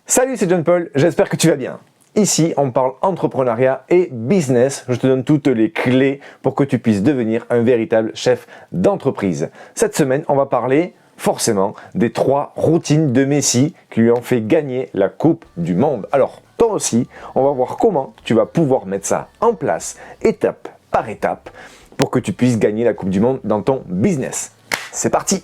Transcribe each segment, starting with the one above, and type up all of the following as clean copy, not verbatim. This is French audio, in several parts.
Salut, c'est John Paul, j'espère que tu vas bien. Ici, on parle entrepreneuriat et business. Je te donne toutes les clés pour que tu puisses devenir un véritable chef d'entreprise. Cette semaine, on va parler forcément des 3 routines de Messi qui lui ont fait gagner la Coupe du Monde. Alors, toi aussi, on va voir comment tu vas pouvoir mettre ça en place, étape par étape, pour que tu puisses gagner la Coupe du Monde dans ton business. C'est parti!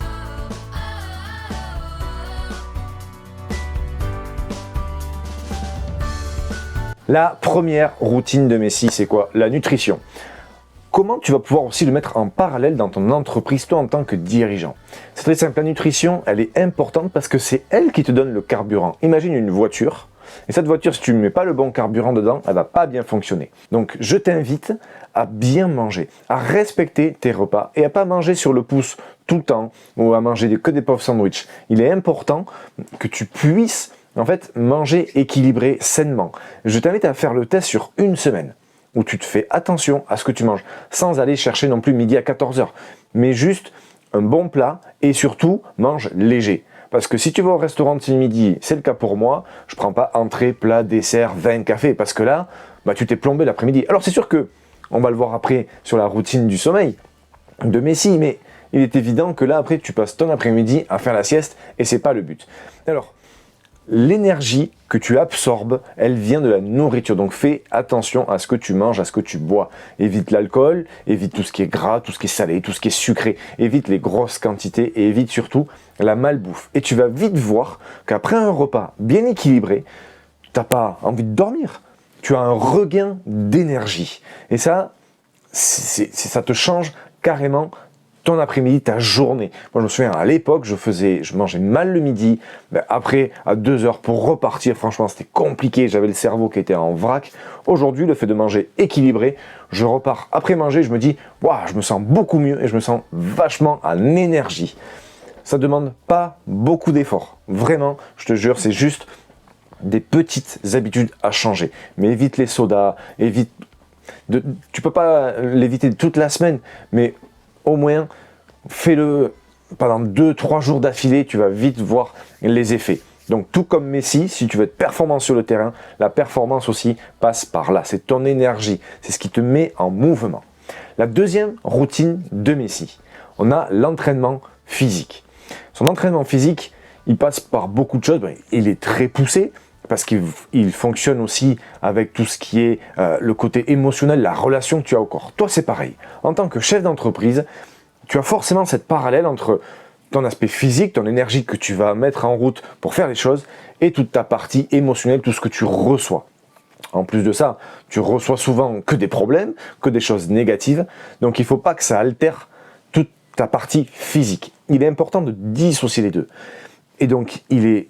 La première routine de Messi, c'est quoi? La nutrition. Comment tu vas pouvoir aussi le mettre en parallèle dans ton entreprise, toi en tant que dirigeant? C'est très simple, la nutrition, elle est importante parce que c'est elle qui te donne le carburant. Imagine une voiture, et cette voiture, si tu ne mets pas le bon carburant dedans, elle ne va pas bien fonctionner. Donc je t'invite à bien manger, à respecter tes repas et à pas manger sur le pouce tout le temps ou à manger que des pauvres sandwichs. Il est important que tu puisses manger équilibré, sainement. Je t'invite à faire le test sur une semaine où tu te fais attention à ce que tu manges, sans aller chercher non plus midi à 14h, mais juste un bon plat et surtout mange léger. Parce que si tu vas au restaurant de midi, c'est le cas pour moi, je prends pas entrée, plat, dessert, vin, café, parce que là, tu t'es plombé l'après-midi. Alors c'est sûr que, on va le voir après sur la routine du sommeil de Messi, mais il est évident que là après tu passes ton après-midi à faire la sieste et c'est pas le but. Alors, l'énergie que tu absorbes, elle vient de la nourriture. Donc fais attention à ce que tu manges, à ce que tu bois. Évite l'alcool, évite tout ce qui est gras, tout ce qui est salé, tout ce qui est sucré. Évite les grosses quantités et évite surtout la malbouffe. Et tu vas vite voir qu'après un repas bien équilibré, tu n'as pas envie de dormir. Tu as un regain d'énergie. Et ça, ça te change carrément ton après-midi, ta journée. Moi, je me souviens, à l'époque, je mangeais mal le midi. Après, à 2h pour repartir, franchement, c'était compliqué. J'avais le cerveau qui était en vrac. Aujourd'hui, le fait de manger équilibré, je repars après manger, je me dis, waouh, je me sens beaucoup mieux et je me sens vachement en énergie. Ça ne demande pas beaucoup d'efforts. Vraiment, je te jure, c'est juste des petites habitudes à changer. Mais évite les sodas, tu peux pas l'éviter toute la semaine, mais au moins, fais-le pendant 2-3 jours d'affilée, tu vas vite voir les effets. Donc tout comme Messi, si tu veux être performant sur le terrain, la performance aussi passe par là. C'est ton énergie, c'est ce qui te met en mouvement. La deuxième routine de Messi, on a l'entraînement physique. Son entraînement physique, il passe par beaucoup de choses. Il est très poussé, parce qu'il fonctionne aussi avec tout ce qui est le côté émotionnel, la relation que tu as au corps. Toi, c'est pareil. En tant que chef d'entreprise, tu as forcément cette parallèle entre ton aspect physique, ton énergie que tu vas mettre en route pour faire les choses, et toute ta partie émotionnelle, tout ce que tu reçois. En plus de ça, tu reçois souvent que des problèmes, que des choses négatives, donc il ne faut pas que ça altère toute ta partie physique. Il est important de dissocier les deux. Et donc, il est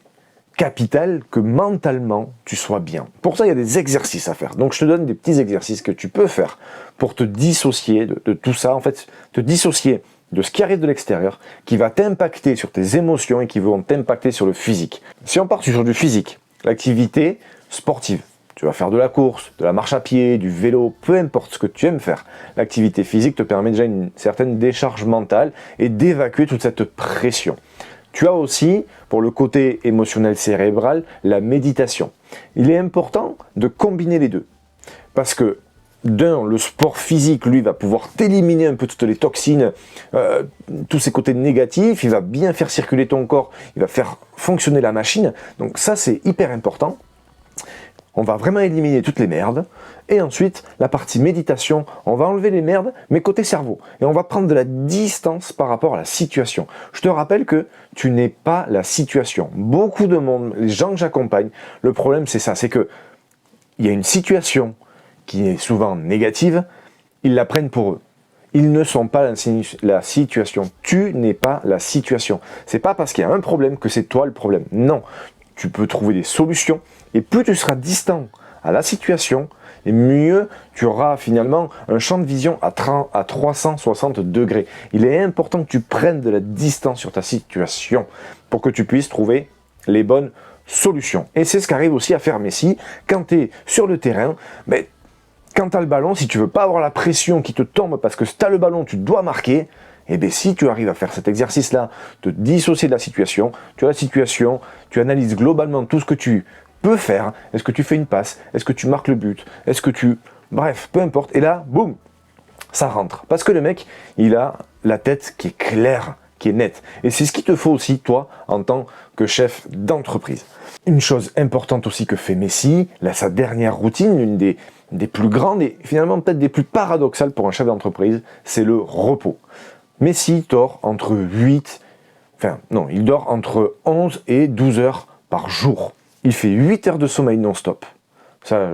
capital que mentalement tu sois bien. Pour ça, il y a des exercices à faire. Donc je te donne des petits exercices que tu peux faire pour te dissocier de tout ça, te dissocier de ce qui arrive de l'extérieur, qui va t'impacter sur tes émotions et qui vont t'impacter sur le physique. Si on part sur du physique, l'activité sportive, tu vas faire de la course, de la marche à pied, du vélo, peu importe ce que tu aimes faire. L'activité physique te permet déjà une certaine décharge mentale et d'évacuer toute cette pression. Tu as aussi, pour le côté émotionnel cérébral, la méditation. Il est important de combiner les deux. Parce que, le sport physique, lui, va pouvoir t'éliminer un peu toutes les toxines, tous ces côtés négatifs, il va bien faire circuler ton corps, il va faire fonctionner la machine. Donc ça, c'est hyper important. On va vraiment éliminer toutes les merdes. Et ensuite, la partie méditation, on va enlever les merdes, mais côté cerveau. Et on va prendre de la distance par rapport à la situation. Je te rappelle que tu n'es pas la situation. Beaucoup de monde, les gens que j'accompagne, le problème c'est ça, c'est que il y a une situation qui est souvent négative, ils la prennent pour eux. Ils ne sont pas la situation. Tu n'es pas la situation. C'est pas parce qu'il y a un problème que c'est toi le problème. Non. Tu peux trouver des solutions et plus tu seras distant à la situation et mieux tu auras finalement un champ de vision à 360 degrés. Il est important que tu prennes de la distance sur ta situation pour que tu puisses trouver les bonnes solutions. Et c'est ce qu'arrive aussi à faire Messi quand tu es sur le terrain. Quand tu as le ballon, si tu veux pas avoir la pression qui te tombe parce que si tu as le ballon, tu dois marquer, Et bien si tu arrives à faire cet exercice-là, te dissocier de la situation, tu as la situation, tu analyses globalement tout ce que tu peux faire. Est-ce que tu fais une passe? Est-ce que tu marques le but? Est-ce que tu... Bref, peu importe. Et là, boum, ça rentre. Parce que le mec, il a la tête qui est claire, qui est nette. Et c'est ce qu'il te faut aussi, toi, en tant que chef d'entreprise. Une chose importante aussi que fait Messi, là, sa dernière routine, l'une des plus grandes et finalement peut-être des plus paradoxales pour un chef d'entreprise, c'est le repos. Messi dort entre 11 et 12 heures par jour. Il fait 8 heures de sommeil non-stop. Ça,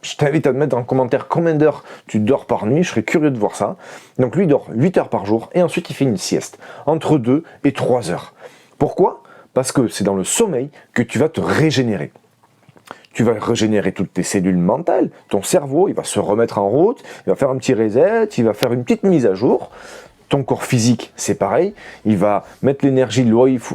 je t'invite à te mettre en commentaire combien d'heures tu dors par nuit, je serais curieux de voir ça. Donc lui il dort 8 heures par jour et ensuite il fait une sieste, entre 2 et 3 heures. Pourquoi ? Parce que c'est dans le sommeil que tu vas te régénérer. Tu vas régénérer toutes tes cellules mentales, ton cerveau, il va se remettre en route, il va faire un petit reset, il va faire une petite mise à jour. Ton corps physique, c'est pareil, il va mettre l'énergie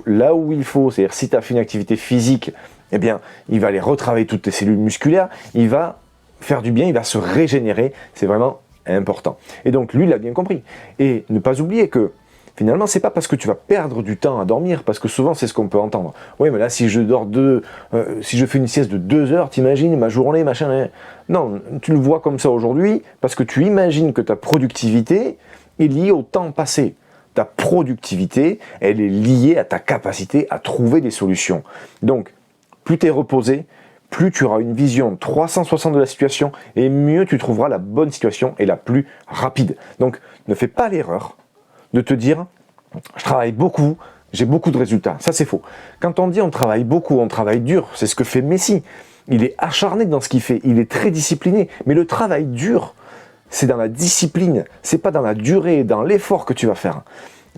là où il faut, c'est-à-dire si tu as fait une activité physique, eh bien, il va aller retravailler toutes tes cellules musculaires, il va faire du bien, il va se régénérer, c'est vraiment important. Et donc, lui, il a bien compris. Et ne pas oublier que, finalement, c'est pas parce que tu vas perdre du temps à dormir, parce que souvent, c'est ce qu'on peut entendre. Oui, mais là, si je fais une sieste de 2 heures, t'imagines, ma journée, machin... Non, tu le vois comme ça aujourd'hui, parce que tu imagines que ta productivité est liée au temps passé. Ta productivité, elle est liée à ta capacité à trouver des solutions. Donc, plus tu es reposé, plus tu auras une vision 360 de la situation et mieux tu trouveras la bonne situation et la plus rapide. Donc, ne fais pas l'erreur de te dire « je travaille beaucoup, j'ai beaucoup de résultats ». Ça, c'est faux. Quand on dit « on travaille beaucoup, on travaille dur », c'est ce que fait Messi. Il est acharné dans ce qu'il fait, il est très discipliné. Mais le travail dur, c'est dans la discipline, c'est pas dans la durée, dans l'effort que tu vas faire.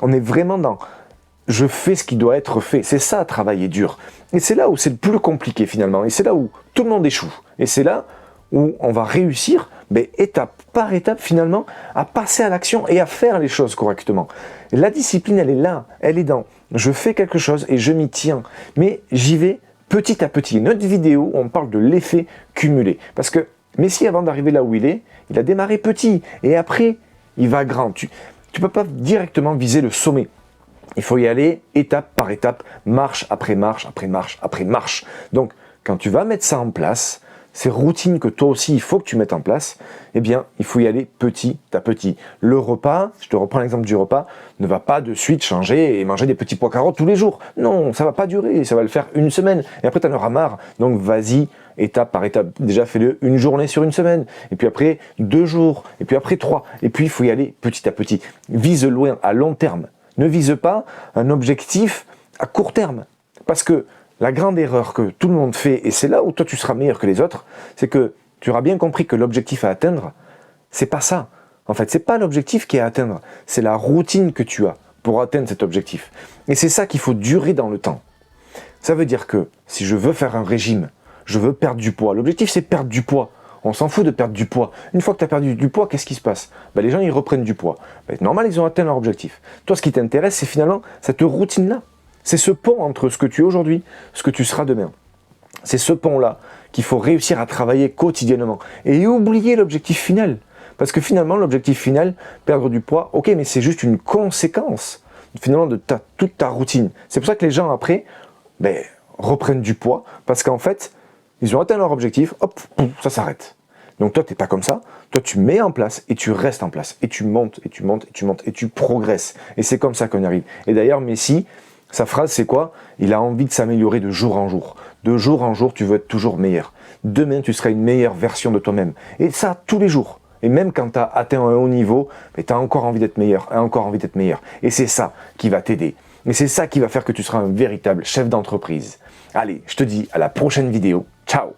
On est vraiment dans « je fais ce qui doit être fait ». C'est ça, travailler dur. Et c'est là où c'est le plus compliqué finalement. Et c'est là où tout le monde échoue. Et c'est là où on va réussir, étape par étape finalement, à passer à l'action et à faire les choses correctement. Et la discipline, elle est là. Elle est dans « je fais quelque chose et je m'y tiens ». Mais j'y vais petit à petit. Notre vidéo, on parle de l'effet cumulé. Parce que Messi, avant d'arriver là où il est, il a démarré petit. Et après, il va grand. Tu ne peux pas directement viser le sommet. Il faut y aller étape par étape, marche après marche, après marche, après marche. Donc, quand tu vas mettre ça en place, ces routines que toi aussi, il faut que tu mettes en place, eh bien, il faut y aller petit à petit. Le repas, je te reprends l'exemple du repas, ne va pas de suite changer et manger des petits pois carottes tous les jours. Non, ça va pas durer, ça va le faire une semaine. Et après, tu en auras marre. Donc, vas-y, étape par étape. Déjà, fais-le une journée sur une semaine. Et puis après, 2 jours. Et puis après, 3. Et puis, il faut y aller petit à petit. Vise loin, à long terme. Ne vise pas un objectif à court terme. Parce que la grande erreur que tout le monde fait, et c'est là où toi tu seras meilleur que les autres, c'est que tu auras bien compris que l'objectif à atteindre, c'est pas ça. En fait, c'est pas l'objectif qui est à atteindre, c'est la routine que tu as pour atteindre cet objectif. Et c'est ça qu'il faut durer dans le temps. Ça veut dire que si je veux faire un régime, je veux perdre du poids, l'objectif c'est perdre du poids. On s'en fout de perdre du poids. Une fois que tu as perdu du poids, qu'est-ce qui se passe ? Les gens, ils reprennent du poids. Normal, ils ont atteint leur objectif. Toi, ce qui t'intéresse, c'est finalement cette routine-là. C'est ce pont entre ce que tu es aujourd'hui, ce que tu seras demain. C'est ce pont-là qu'il faut réussir à travailler quotidiennement. Et oublier l'objectif final. Parce que finalement, l'objectif final, perdre du poids, ok, mais c'est juste une conséquence finalement de toute ta routine. C'est pour ça que les gens, après, reprennent du poids. Parce qu'en fait, ils ont atteint leur objectif, hop, ça s'arrête. Donc toi, tu n'es pas comme ça. Toi, tu mets en place et tu restes en place. Et tu montes, et tu montes, et tu montes, et tu progresses. Et c'est comme ça qu'on y arrive. Et d'ailleurs, Messi, sa phrase, c'est quoi ? Il a envie de s'améliorer de jour en jour. De jour en jour, tu veux être toujours meilleur. Demain, tu seras une meilleure version de toi-même. Et ça, tous les jours. Et même quand tu as atteint un haut niveau, tu as encore envie d'être meilleur, encore envie d'être meilleur. Et c'est ça qui va t'aider. Et c'est ça qui va faire que tu seras un véritable chef d'entreprise. Allez, je te dis à la prochaine vidéo. Ciao!